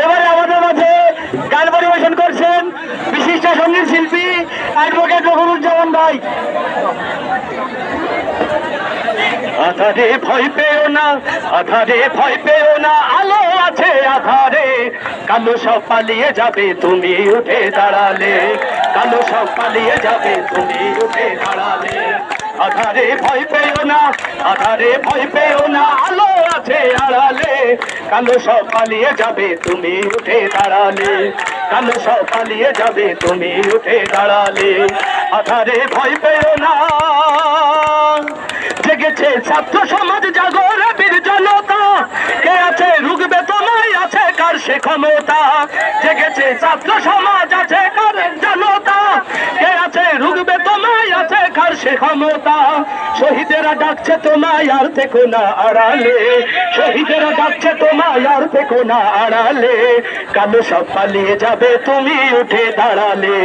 এবারে আমাদের মাঝে গান পরিবেশন করছেন বিশিষ্ট সঙ্গীত শিল্পী অ্যাডভোকেট রঘুরুজ্জামান ভাই। আধারে ভয় পেও না, আধারে ভয় পেও না, আলো আছে আধারে, কালো সব পালিয়ে যাবে তুমি উঠে দাঁড়ালে, কালো সব পালিয়ে যাবে তুমি উঠে দাঁড়ালে। আধারে ভয় পেও না, আধারে ভয় পেও না, আলো আছে আড়ালে, কালো সব পালিয়ে যাবে তুমি উঠে দাঁড়ালে, কালো সব পালিয়ে যাবে তুমি উঠে দাঁড়ালে। আধারে ভয় পেও না, জেগেছে ছাত্র সমাজ জাগরে বীর জনতা, কে আছে রুখবে তোমায়, আছে কার সে ক্ষমতা, জেগেছে ছাত্র সমাজ আছে কার জনতা, কে আছে রুখবে তোমায়, আছে কার সে ক্ষমতা। শহীদেরা ডাকছে তোমায় আর দেখো না আড়ালে, শহীদেরা ডাকছে তোমায় আর দেখো না আড়ালে, কালো সব পালিয়ে যাবে তুমি উঠে দাঁড়ালে,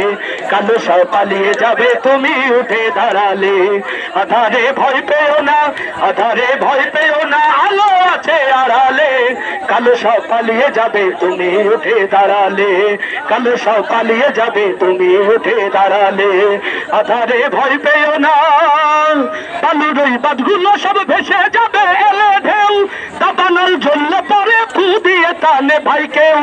কালো সব পালিয়ে যাবে তুমি উঠে দাঁড়ালে। আধারে ভয় পেও না, আধারে ভয় পেও না, আলো আছে আড়ালে, কালো সব পালিয়ে যাবে তুমি উঠে দাঁড়ালে, কালো সব পালিয়ে যাবে তুমি উঠে দাঁড়ালে। আধারে ভয় পেও না, বালুর ওই বাঁধগুলো সব ভেসে যাবে এলে ঢেউ, দাবানল জ্বললে পরে ফু দিয়ে টানে ভাই কেউ,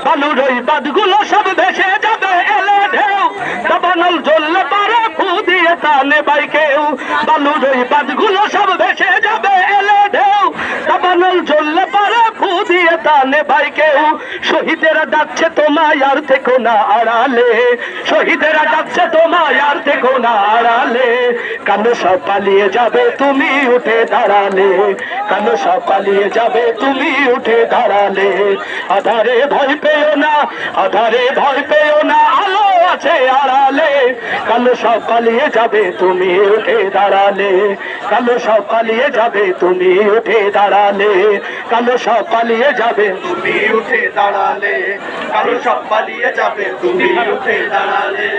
বালুর ওই বাঁধগুলো সব ভেসে যাবে এলে ঢেউ, দাবানল জ্বললে পরে ফু দিয়ে টানে ভাই কেউ, বালুর ওই বাঁধগুলো সব ভেসে যাবে এলে ঢেউ, দাবানল জ্বললে পরে ফু দিয়ে টানে ভাই কেউ। শহীদেরা ডাকছে তোমায় আর দেখো না আড়ালে, শহীদেরা ডাকছে তোমায় আর দেখো না আড়ালে, কালো সব পালিয়ে যাবে তুমি উঠে দাঁড়ালে, কালো সব পালিয়ে যাবে তুমি উঠে দাঁড়ালে। আধারে ভয় পেও না, আধারে ভয় পেও না, আলো আছে আড়ালে, কালো সব পালিয়ে যাবে তুমি উঠে দাঁড়ালে, কালো সব পালিয়ে যাবে তুমি উঠে দাঁড়ালে, কালো সব পালিয়ে যাবে তুমি উঠে দাঁড়ালে, কালো সব পালিয়ে যাবে তুমি উঠে দাঁড়ালে।